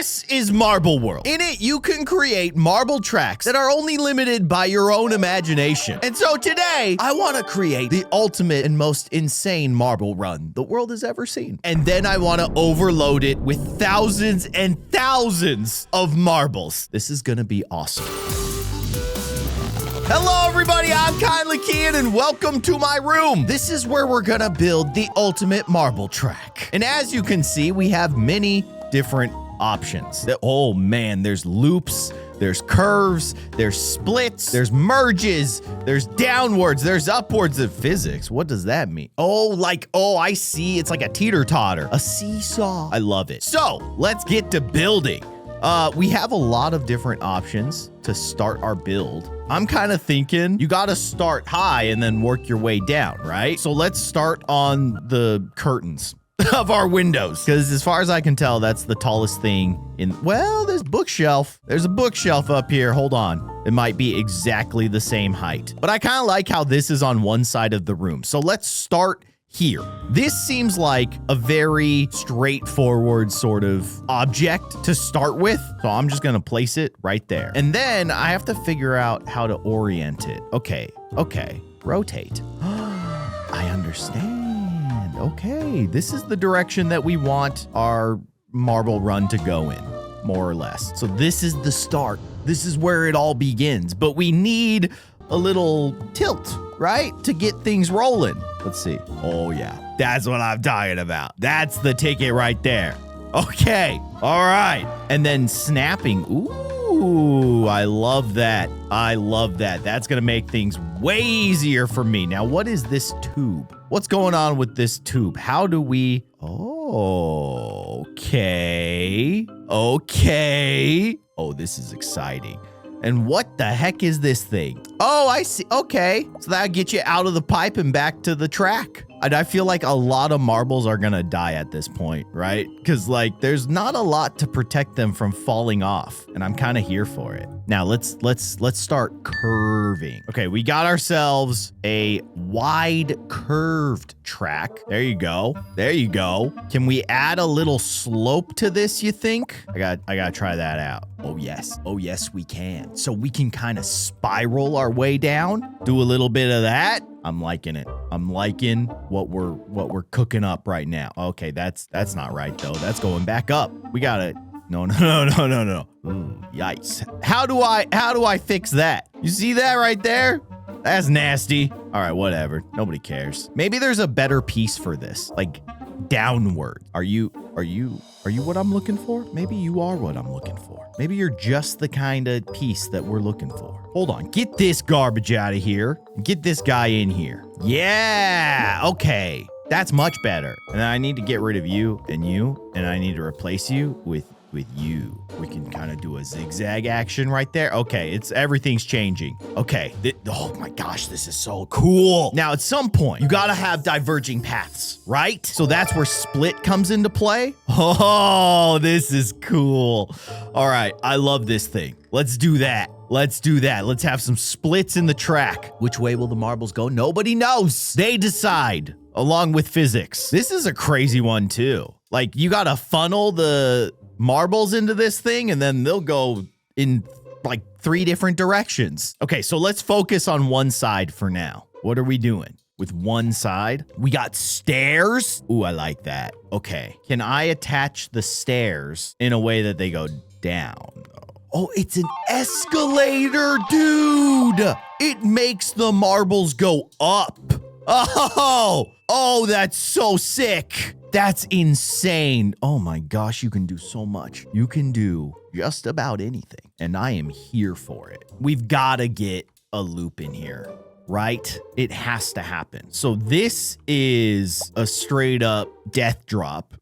This is Marble World. In it, you can create marble tracks that are only limited by your own imagination. And so today, I want to create the ultimate and most insane marble run the world has ever seen. And then I want to overload it with thousands and thousands of marbles. This is going to be awesome. Hello, everybody. I'm Keyin, and welcome to my room. This is where we're gonna build the ultimate marble track. And as you can see, we have many different options. Oh man, there's loops, there's curves, there's splits, there's merges, there's downwards, there's upwards of physics. What does that mean? Oh, I see. It's like a teeter-totter, a seesaw. I love it. So let's get to building. We have a lot of different options to start our build. I'm kind of thinking you got to start high and then work your way down, right? So let's start on the curtains of our windows, because as far as I can tell, that's the tallest thing in, well, there's bookshelf. There's a bookshelf up here. Hold on. It might be exactly the same height, but I kind of like how this is on one side of the room. So let's start here. This seems like a very straightforward sort of object to start with. So I'm just going to place it right there. And then I have to figure out how to orient it. Okay. Rotate. I understand. Okay. This is the direction that we want our marble run to go in, more or less. So this is the start. This is where it all begins. But we need a little tilt, right? To get things rolling. Let's see. Oh, yeah. That's what I'm talking about. That's the ticket right there. Okay. All right. And then snapping. Ooh, I love that. I love that. That's going to make things way easier for me. Now, what is this tube? What's going on with this tube? How do we... Oh, okay. Okay. Oh, this is exciting. And what the heck is this thing? Oh, I see. Okay. So that'll get you out of the pipe and back to the track. And I feel like a lot of marbles are going to die at this point, right? Because, like, there's not a lot to protect them from falling off. And I'm kind of here for it. Now, let's start curving. Okay, we got ourselves a wide curved track. There you go. There you go. Can we add a little slope to this, you think? I got to try that out. Oh, yes. Oh, yes, we can. So we can kind of spiral our way down. Do a little bit of that. I'm liking it. I'm liking what we're cooking up right now. Okay, that's not right though. That's going back up. We gotta. No. Ooh, yikes. How do I fix that? You see that right there? That's nasty. All right, whatever. Nobody cares. Maybe there's a better piece for this, like downward. Are you what I'm looking for? Maybe you are what I'm looking for. Maybe you're just the kind of piece that we're looking for. Hold on. Get this garbage out of here. Get this guy in here. Yeah. Okay. That's much better. And then I need to get rid of you, and I need to replace you with you. We can kind of do a zigzag action right there. Okay, everything's changing. Okay, oh my gosh, this is so cool. Now, at some point, you gotta have diverging paths, right? So that's where split comes into play. Oh, this is cool. All right, I love this thing. Let's do that. Let's have some splits in the track. Which way will the marbles go? Nobody knows. They decide, along with physics. This is a crazy one, too. Like, you gotta funnel the marbles into this thing, and then they'll go in like 3 different directions. Okay, so let's focus on one side for now. What are we doing with one side? We got stairs. Ooh, I like that. Okay, can I attach the stairs in a way that they go down? Oh, it's an escalator, dude. It makes the marbles go up. Oh, that's so sick. That's insane. Oh my gosh, you can do so much. You can do just about anything, and I am here for it. We've got to get a loop in here, right? It has to happen. So this is a straight up death drop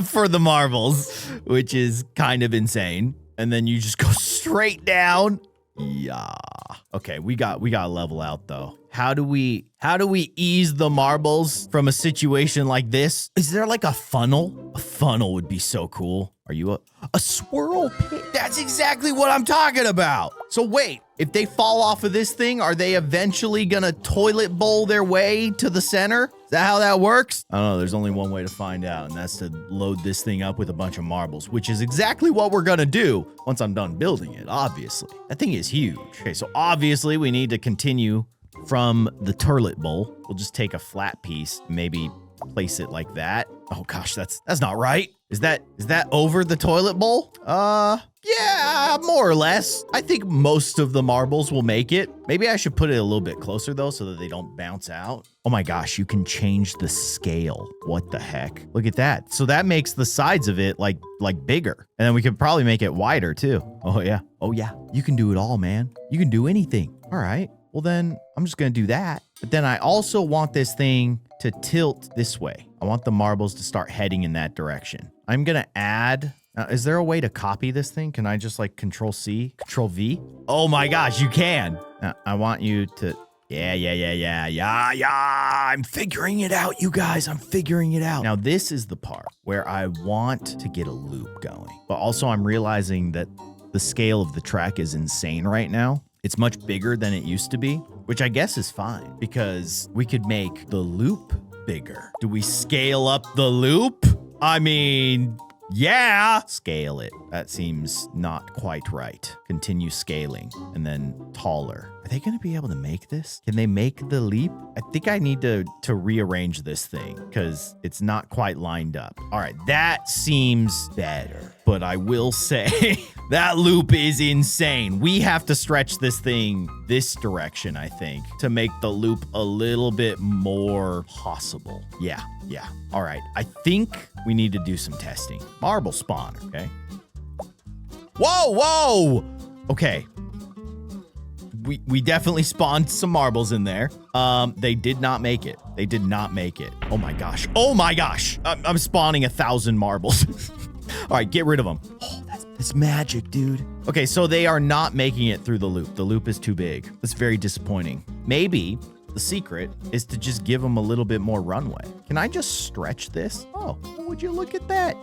for the marbles, which is kind of insane. And then you just go straight down. Yeah. Okay, we got to level out though. How do we ease the marbles from a situation like this? Is there like a funnel? A funnel would be so cool. Are you a swirl pig? That's exactly what I'm talking about. So wait, if they fall off of this thing, are they eventually gonna toilet bowl their way to the center? Is that how that works? I don't know, there's only one way to find out, and that's to load this thing up with a bunch of marbles, which is exactly what we're gonna do once I'm done building it, obviously. That thing is huge. Okay, so obviously we need to continue from the toilet bowl. We'll just take a flat piece, maybe place it like that. Oh gosh, that's not right. Is that over the toilet bowl? Yeah, more or less. I think most of the marbles will make it. Maybe I should put it a little bit closer though so that they don't bounce out. Oh my gosh, you can change the scale. What the heck? Look at that. So that makes the sides of it like bigger. And then we could probably make it wider too. Oh yeah. Oh yeah. You can do it all, man. You can do anything. All right. Well then I'm just gonna do that. But then I also want this thing to tilt this way. I want the marbles to start heading in that direction. I'm gonna add, is there a way to copy this thing? Can I just like Control C, Control V? Oh my gosh, you can. I want you to, yeah. I'm figuring it out, you guys, I'm figuring it out. Now this is the part where I want to get a loop going, but also I'm realizing that the scale of the track is insane right now. It's much bigger than it used to be, which I guess is fine because we could make the loop bigger. Do we scale up the loop? I mean, yeah. Scale it. That seems not quite right. Continue scaling and then taller. Are they going to be able to make this? Can they make the leap? I think I need to rearrange this thing because it's not quite lined up. All right, that seems better. But I will say that loop is insane. We have to stretch this thing this direction, I think, to make the loop a little bit more possible. Yeah. All right, I think we need to do some testing. Marble spawner, okay? Whoa! Okay. We definitely spawned some marbles in there. They did not make it. Oh my gosh. I'm spawning 1,000 marbles. All right, get rid of them. Oh, that's magic, dude. Okay, so they are not making it through the loop. The loop is too big. That's very disappointing. Maybe the secret is to just give them a little bit more runway. Can I just stretch this? Oh, would you look at that?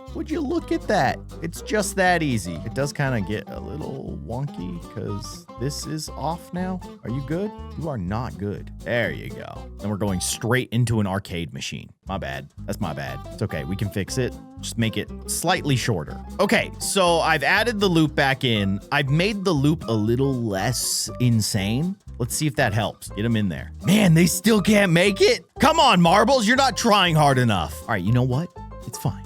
It's just that easy. It does kind of get a little wonky because this is off now. Are you good? You are not good. There you go. Then we're going straight into an arcade machine. My bad. That's my bad. It's okay. We can fix it. Just make it slightly shorter. Okay, so I've added the loop back in. I've made the loop a little less insane. Let's see if that helps. Get them in there. Man, they still can't make it? Come on, marbles. You're not trying hard enough. All right, you know what? It's fine.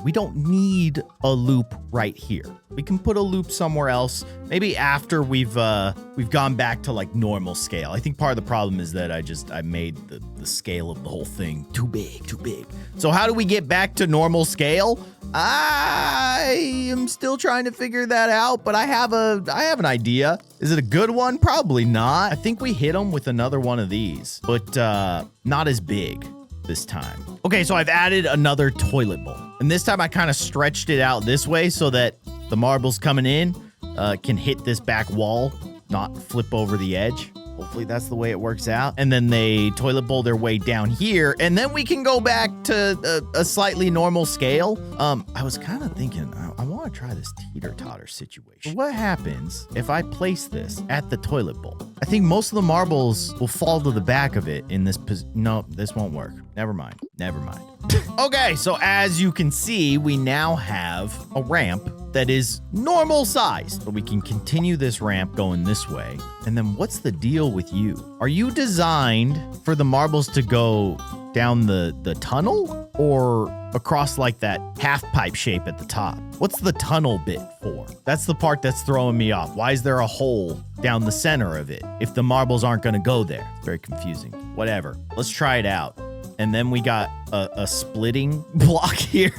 We don't need a loop right here. We can put a loop somewhere else. Maybe after we've gone back to like normal scale. I think part of the problem is that I made the scale of the whole thing too big. So how do we get back to normal scale? I am still trying to figure that out, but I have an idea. Is it a good one? Probably not. I think we hit them with another one of these, but not as big this time. Okay, so I've added another toilet bowl. And this time I kind of stretched it out this way so that the marbles coming in can hit this back wall, not flip over the edge. Hopefully that's the way it works out. And then they toilet bowl their way down here, and then we can go back to a slightly normal scale. I was kind of thinking, I want to try this teeter-totter situation. What happens if I place this at the toilet bowl? I think most of the marbles will fall to the back of it in this no, this won't work. Never mind. Okay, so as you can see, we now have a ramp that is normal size. So we can continue this ramp going this way. And then what's the deal with you? Are you designed for the marbles to go down the tunnel or across like that half pipe shape at the top? What's the tunnel bit for? That's the part that's throwing me off. Why is there a hole down the center of it if the marbles aren't going to go there? It's very confusing. Whatever. Let's try it out. And then we got a splitting block here.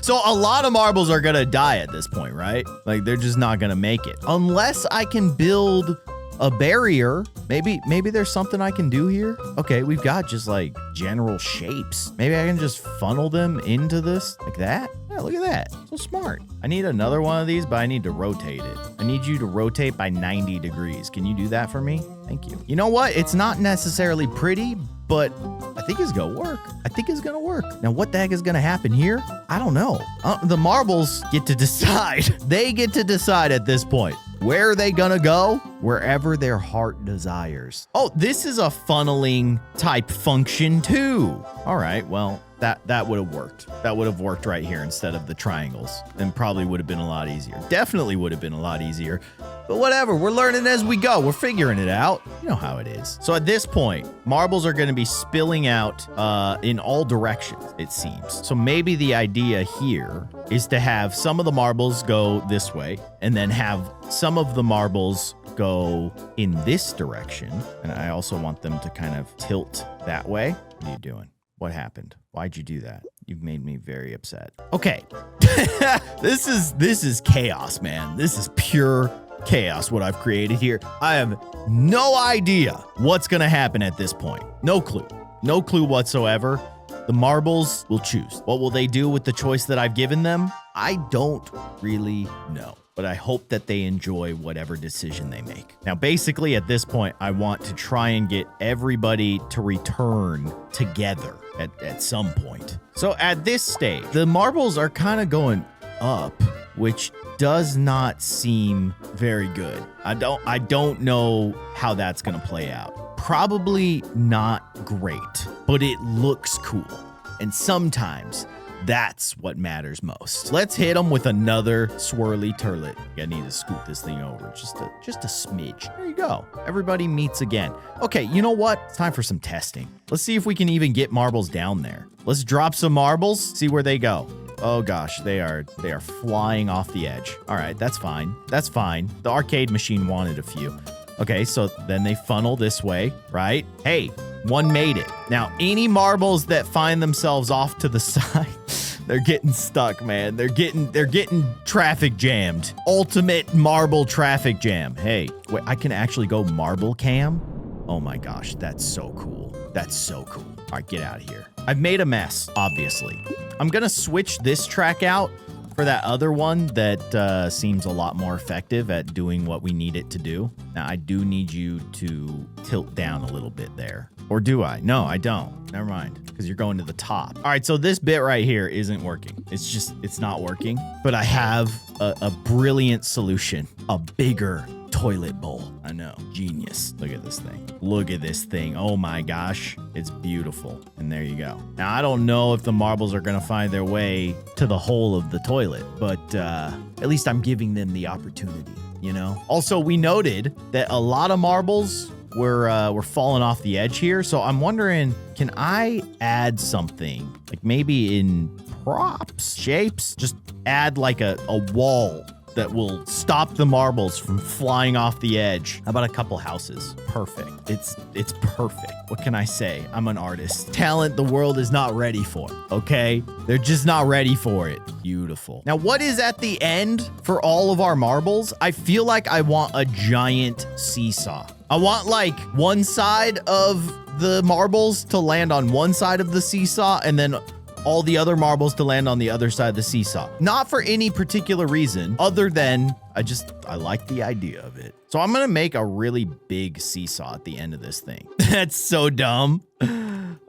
So a lot of marbles are gonna die at this point, right? Like they're just not gonna make it. Unless I can build a barrier. Maybe there's something I can do here. Okay, we've got just like general shapes. Maybe I can just funnel them into this like that. Yeah, look at that. So smart. I need another one of these, but I need to rotate it. I need you to rotate by 90 degrees. Can you do that for me? Thank you. You know what? It's not necessarily pretty, but I think it's gonna work. I think it's gonna work. Now, what the heck is gonna happen here? I don't know. The marbles get to decide. They get to decide at this point. Where are they gonna go? Wherever their heart desires. Oh, this is a funneling type function too. All right, well, that would have worked. That would have worked right here instead of the triangles, and probably would have been a lot easier. Definitely would have been a lot easier. But whatever, we're learning as we go. We're figuring it out. You know how it is. So at this point, marbles are going to be spilling out in all directions, it seems. So maybe the idea here is to have some of the marbles go this way, and then have some of the marbles go in this direction. And I also want them to kind of tilt that way. What are you doing? What happened? Why'd you do that? You've made me very upset. Okay. This is chaos, man. This is pure chaos, what I've created here. I have no idea what's going to happen at this point. No clue. No clue whatsoever. The marbles will choose. What will they do with the choice that I've given them? I don't really know, but I hope that they enjoy whatever decision they make. Now, basically at this point, I want to try and get everybody to return together at some point. So at this stage, the marbles are kind of going up, which does not seem very good. I don't know how that's going to play out. Probably not great, but it looks cool. And sometimes that's what matters most. Let's hit them with another swirly turlet. I need to scoot this thing over just a smidge. There you go. Everybody meets again. Okay, you know what? It's time for some testing. Let's see if we can even get marbles down there. Let's drop some marbles, see where they go. Oh gosh, they are flying off the edge. All right, that's fine. That's fine. The arcade machine wanted a few. Okay, so then they funnel this way, right? Hey, one made it. Now, any marbles that find themselves off to the side, they're getting stuck, man. They're getting traffic jammed. Ultimate marble traffic jam. Hey, wait, I can actually go marble cam? Oh my gosh, that's so cool. That's so cool. All right, get out of here. I've made a mess, obviously. I'm gonna switch this track out for that other one that seems a lot more effective at doing what we need it to do. Now, I do need you to tilt down a little bit there. Or do I? No, I don't. Never mind, because you're going to the top. All right, so this bit right here isn't working. It's not working. But I have a brilliant solution. A bigger toilet bowl. I know. Genius. Look at this thing. Look at this thing. Oh my gosh. It's beautiful. And there you go. Now, I don't know if the marbles are going to find their way to the hole of the toilet, but at least I'm giving them the opportunity, you know? Also, we noted that a lot of marbles were falling off the edge here. So I'm wondering, can I add something? Like maybe in props, shapes? Just add like a wall that will stop the marbles from flying off the edge. How about a couple houses? Perfect. It's perfect. What can I say? I'm an artist. Talent the world is not ready for, okay? They're just not ready for it. Beautiful. Now, what is at the end for all of our marbles? I feel like I want a giant seesaw. I want like one side of the marbles to land on one side of the seesaw, and then all the other marbles to land on the other side of the seesaw. Not for any particular reason other than I like the idea of it. So I'm gonna make a really big seesaw at the end of this thing. That's so dumb.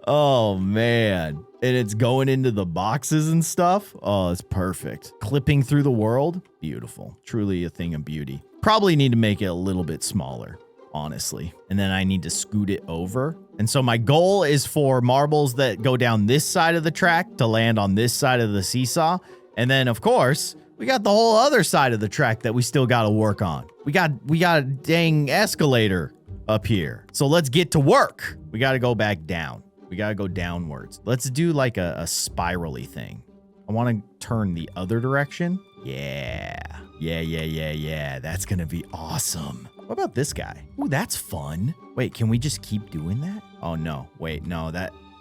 Oh man. And it's going into the boxes and stuff. Oh, it's perfect. Clipping through the world. Beautiful. Truly a thing of beauty. Probably need to make it a little bit smaller, honestly. And then I need to scoot it over. And so my goal is for marbles that go down this side of the track to land on this side of the seesaw. And then, of course, we got the whole other side of the track that we still got to work on. We got a dang escalator up here. So let's get to work. We got to go back down. We got to go downwards. Let's do like a spirally thing. I want to turn the other direction. Yeah. That's going to be awesome. What about this guy? Ooh, that's fun. Wait, can we just keep doing that? Oh, no. Wait, no.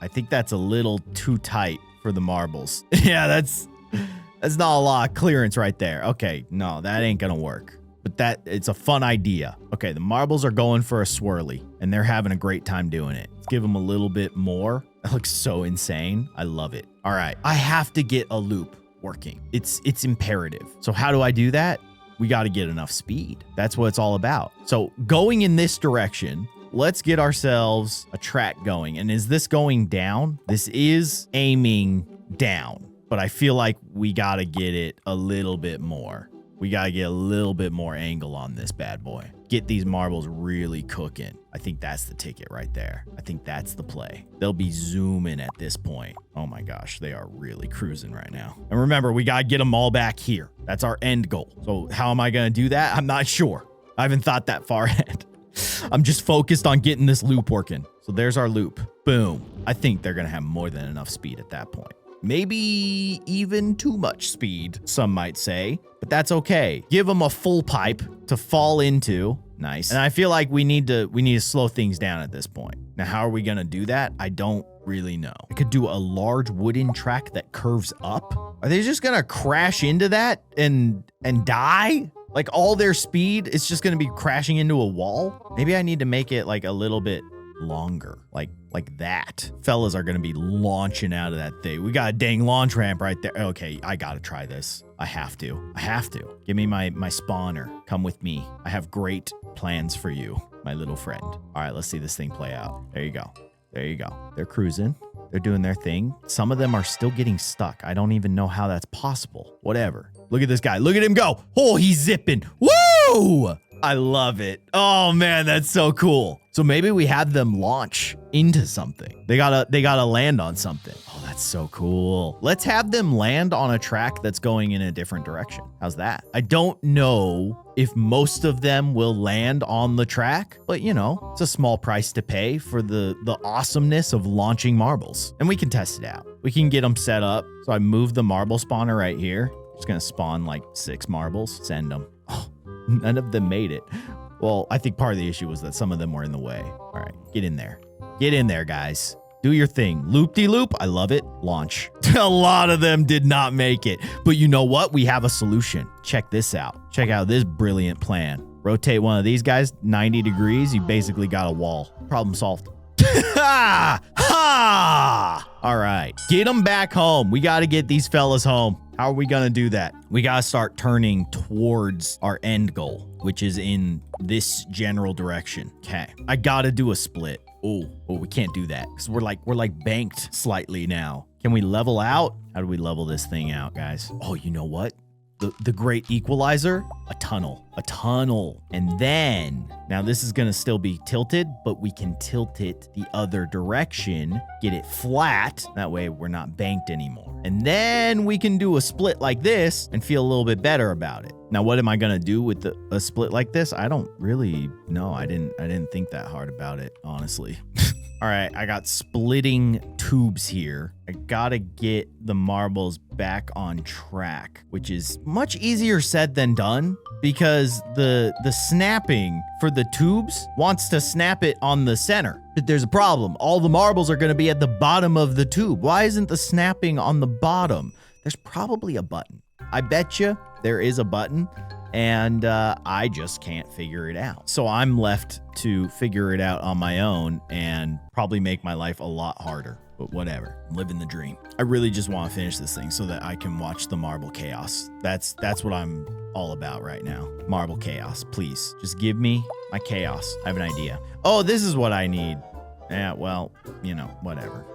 I think that's a little too tight for the marbles. Yeah, that's not a lot of clearance right there. Okay, no, that ain't gonna work. But it's a fun idea. Okay, the marbles are going for a swirly, and they're having a great time doing it. Let's give them a little bit more. That looks so insane. I love it. All right, I have to get a loop working. It's imperative. So how do I do that? We got to get enough speed. That's what it's all about. So going in this direction let's get ourselves a track going. And is this going down? This is aiming down, but I feel like we got to get it a little bit more. We got to get a little bit more angle on this bad boy. Get these marbles really cooking. I think that's the ticket right there. I think that's the play. They'll be zooming at this point. Oh my gosh, they are really cruising right now. And remember, we got to get them all back here. That's our end goal. So how am I going to do that? I'm not sure. I haven't thought that far ahead. I'm just focused on getting this loop working. So there's our loop. Boom. I think they're going to have more than enough speed at that point. Maybe even too much speed, some might say, but that's okay. Give them a full pipe to fall into. Nice. And I feel like we need to slow things down at this point. Now, how are we going to do that? I don't really know. I could do a large wooden track that curves up. Are they just going to crash into that and die? Like all their speed is just going to be crashing into a wall? Maybe I need to make it like a little bit longer, like that. Fellas are gonna be launching out of that thing. We got a dang launch ramp right there. Okay, I gotta try this. I have to. Give me my spawner. Come with me. I have great plans for you, my little friend. All right, let's see this thing play out. There you go. They're cruising. They're doing their thing. Some of them are still getting stuck. I don't even know how that's possible. Whatever. Look at this guy. Look at him go. Oh, he's zipping. Woo! I love it. Oh man, that's so cool. So maybe we have them launch into something. They gotta land on something. Oh, that's so cool. Let's have them land on a track that's going in a different direction. How's that? I don't know if most of them will land on the track, but you know, it's a small price to pay for the awesomeness of launching marbles. And we can test it out. We can get them set up. So I moved the marble spawner right here. Just gonna spawn like 6 marbles, send them. Oh, none of them made it. Well, I think part of the issue was that some of them were in the way. All right, get in there. Get in there, guys. Do your thing. Loop-de-loop. I love it. Launch. A lot of them did not make it. But you know what? We have a solution. Check this out. Check out this brilliant plan. Rotate one of these guys 90 degrees. You basically got a wall. Problem solved. Ha! Ha! All right. Get them back home. We got to get these fellas home. How are we going to do that? We got to start turning towards our end goal, which is in this general direction. Okay. I got to do a split. Oh, we can't do that because we're like banked slightly now. Can we level out? How do we level this thing out, guys? Oh, you know what? The great equalizer, a tunnel. And then, now this is going to still be tilted, but we can tilt it the other direction, get it flat. That way we're not banked anymore. And then we can do a split like this and feel a little bit better about it. Now, what am I going to do with a split like this? I don't really know. I didn't think that hard about it, honestly. All right, I got splitting tubes here. I gotta get the marbles back on track, which is much easier said than done because the snapping for the tubes wants to snap it on the center. But there's a problem. All the marbles are gonna be at the bottom of the tube. Why isn't the snapping on the bottom? There's probably a button. I bet you there is a button. And I just can't figure it out. So I'm left to figure it out on my own and probably make my life a lot harder. But whatever, I'm living the dream. I really just want to finish this thing so that I can watch the marble chaos. That's what I'm all about right now. Marble chaos, please. Just give me my chaos. I have an idea. Oh, this is what I need. Yeah, well, you know, whatever.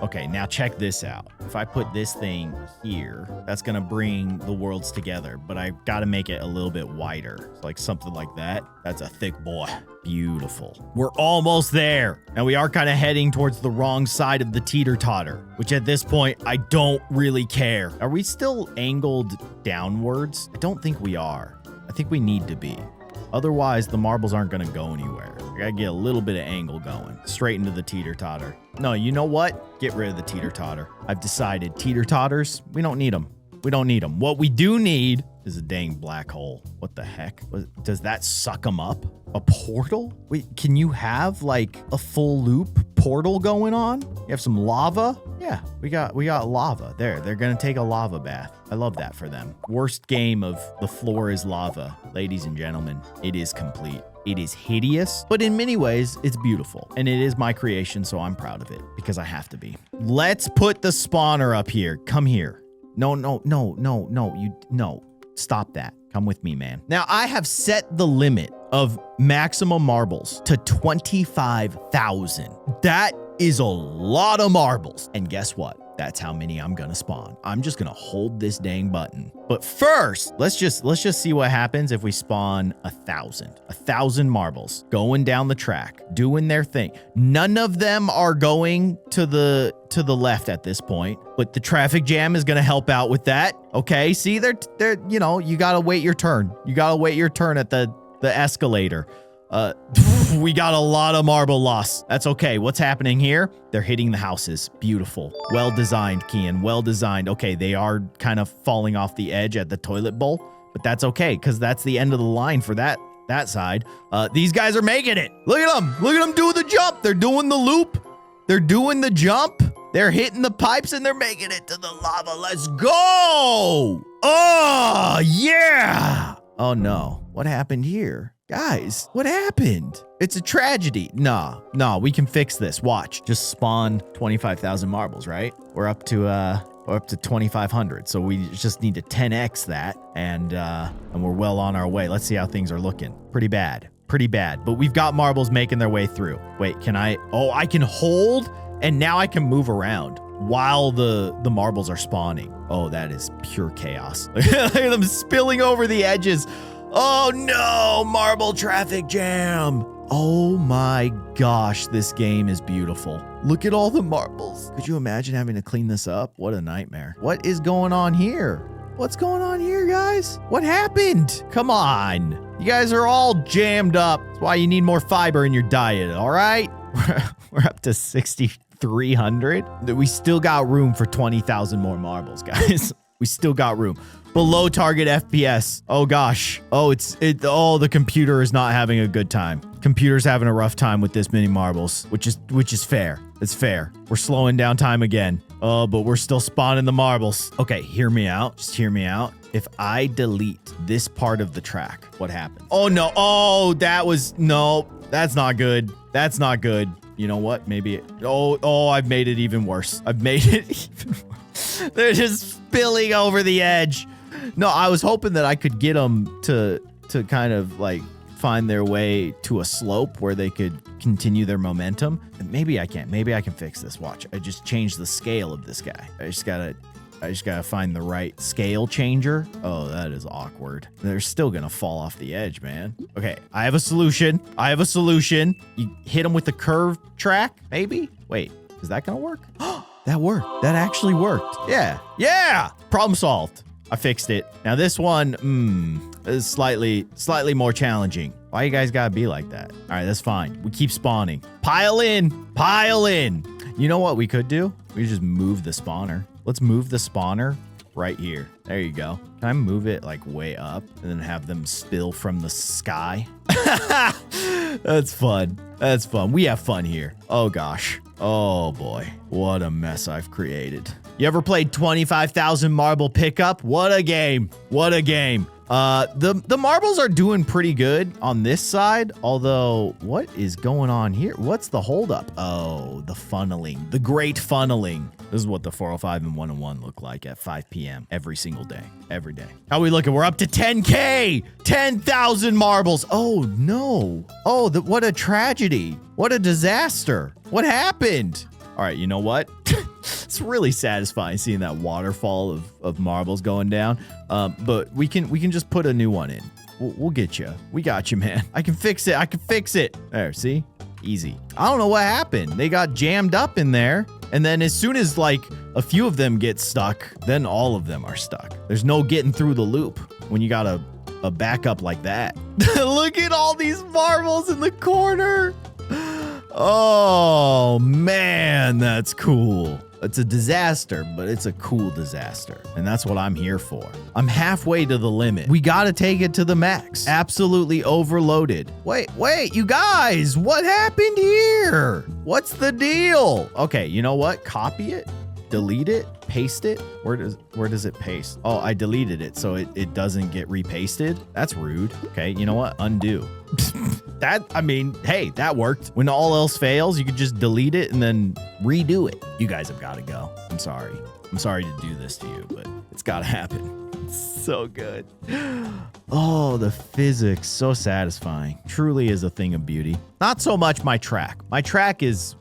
Okay, now check this out. If I put this thing here, that's gonna bring the worlds together, but I gotta make it a little bit wider. Like something like that. That's a thick boy. Beautiful. We're almost there. Now we are kind of heading towards the wrong side of the teeter-totter, which at this point, I don't really care. Are we still angled downwards? I don't think we are. I think we need to be. Otherwise, the marbles aren't gonna go anywhere. I gotta get a little bit of angle going. Straight into the teeter-totter. No, you know what? Get rid of the teeter-totter. I've decided teeter-totters, we don't need them. We don't need them. What we do need is a dang black hole. What the heck? Does that suck them up? A portal? Wait, can you have like a full loop portal going on? You have some lava? Yeah, we got lava. They're gonna take a lava bath. I love that for them. Worst game of the floor is lava. Ladies and gentlemen, it is complete. It is hideous, but in many ways, it's beautiful. And it is my creation, so I'm proud of it because I have to be. Let's put the spawner up here. Come here. No. Stop that. Come with me, man. Now, I have set the limit of maximum marbles to 25,000. That is a lot of marbles. And guess what? That's how many I'm gonna spawn. I'm just gonna hold this dang button. But first, let's just see what happens if we spawn 1,000 marbles going down the track, doing their thing. None of them are going to the left at this point, but the traffic jam is gonna help out with that. Okay, see, they're you know, you gotta wait your turn. You gotta wait your turn at the escalator. We got a lot of marble loss. That's okay. What's happening here? They're hitting the houses. Beautiful. Well designed, Keyin. Well designed. Okay, they are kind of falling off the edge at the toilet bowl, but that's okay because that's the end of the line for that side. These guys are making it. Look at them. Look at them do the jump. They're doing the loop. They're doing the jump. They're hitting the pipes and they're making it to the lava. Let's go. Oh, yeah. Oh, no. What happened here? Guys, what happened? It's a tragedy. Nah, we can fix this. Watch. Just spawn 25,000 marbles, right? We're up to 2,500. So we just need to 10x that, and we're well on our way. Let's see how things are looking. Pretty bad. But we've got marbles making their way through. Wait, can I? Oh, I can hold, and now I can move around while the marbles are spawning. Oh, that is pure chaos. Look at them spilling over the edges. Oh no, marble traffic jam. Oh my gosh, this game is beautiful. Look at all the marbles. Could you imagine having to clean this up? What a nightmare. What is going on here? What's going on here, guys? What happened? Come on. You guys are all jammed up. That's why you need more fiber in your diet, all right? We're up to 6,300. We still got room for 20,000 more marbles, guys. We still got room. Below target FPS. Oh gosh. Oh, the computer is not having a good time. Computer's having a rough time with this many marbles, which is fair. It's fair. We're slowing down time again. Oh, but we're still spawning the marbles. Okay, hear me out. Just hear me out. If I delete this part of the track, what happens? Oh no. Oh, no, that's not good. That's not good. You know what? Maybe I've made it even worse. I've made it even worse. They're just spilling over the edge. No, I was hoping that I could get them to kind of like find their way to a slope where they could continue their momentum. And maybe I can. Maybe I can fix this. Watch. I just changed the scale of this guy. I just gotta find the right scale changer. Oh, that is awkward. They're still gonna fall off the edge, man. Okay, I have a solution. You hit them with the curved track, maybe? Wait, is that gonna work? That worked. That actually worked. Yeah. Problem solved. I fixed it. Now this one, is slightly more challenging. Why you guys gotta be like that? All right, that's fine. We keep spawning. Pile in. You know what we could do? We could just move the spawner. Let's move the spawner right here. There you go. Can I move it like way up and then have them spill from the sky? That's fun. We have fun here. Oh gosh. Oh boy. What a mess I've created. You ever played 25,000 marble pickup? What a game. The marbles are doing pretty good on this side, although what is going on here? What's the holdup? Oh, the funneling, the great funneling. This is what the 405 and 101 look like at 5 p.m. every single day, every day. How we looking? We're up to 10K, 10,000 marbles. Oh no. Oh, what a tragedy. What a disaster. What happened? All right, you know what? It's really satisfying seeing that waterfall of marbles going down. But we can just put a new one in. We'll get you. We got you, man. I can fix it. There, see? Easy. I don't know what happened. They got jammed up in there. And then as soon as like a few of them get stuck, then all of them are stuck. There's no getting through the loop when you got a backup like that. Look at all these marbles in the corner. Oh, man, that's cool. It's a disaster, but it's a cool disaster. And that's what I'm here for. I'm halfway to the limit. We got to take it to the max. Absolutely overloaded. Wait, you guys, what happened here? What's the deal? Okay, you know what? Copy it, delete it, paste it. Where does it paste? Oh, I deleted it, so it doesn't get repasted. That's rude. Okay, you know what? Undo. Hey, that worked. When all else fails, you could just delete it and then redo it. You guys have got to go. I'm sorry to do this to you, but it's got to happen. It's so good. Oh, Oh, the physics, so satisfying. Truly is a thing of beauty. Not so much my track. My track is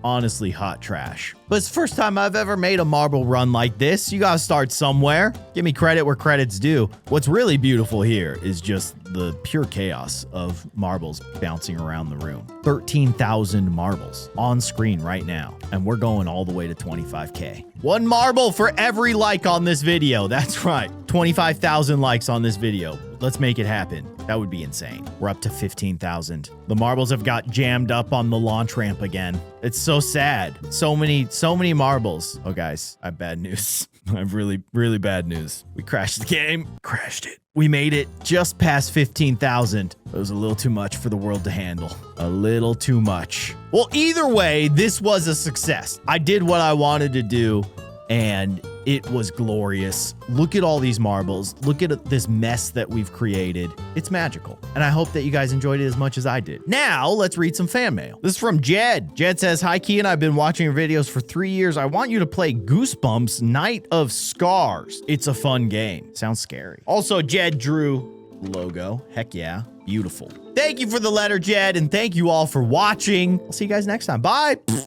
honestly hot trash. But it's the first time I've ever made a marble run like this. You gotta start somewhere. Give me credit where credit's due. What's really beautiful here is just the pure chaos of marbles bouncing around the room. 13,000 marbles on screen right now. And we're going all the way to 25K. One marble for every like on this video. That's right. 25,000 likes on this video. Let's make it happen. That would be insane. We're up to 15,000. The marbles have got jammed up on the launch ramp again. It's so sad. So many marbles. Oh, guys, I have bad news. I have really bad news. We crashed the game. Crashed it. We made it just past 15,000. It was a little too much for the world to handle. A little too much. Well, either way, this was a success. I did what I wanted to do, and it was glorious. Look at all these marbles. Look at this mess that we've created. It's magical. And I hope that you guys enjoyed it as much as I did. Now, let's read some fan mail. This is from Jed. Jed says, "Hi, Keyin. I've been watching your videos for 3 years. I want you to play Goosebumps Night of Scars. It's a fun game." Sounds scary. Also, Jed drew logo. Heck yeah. Beautiful. Thank you for the letter, Jed, and thank you all for watching. I'll see you guys next time. Bye.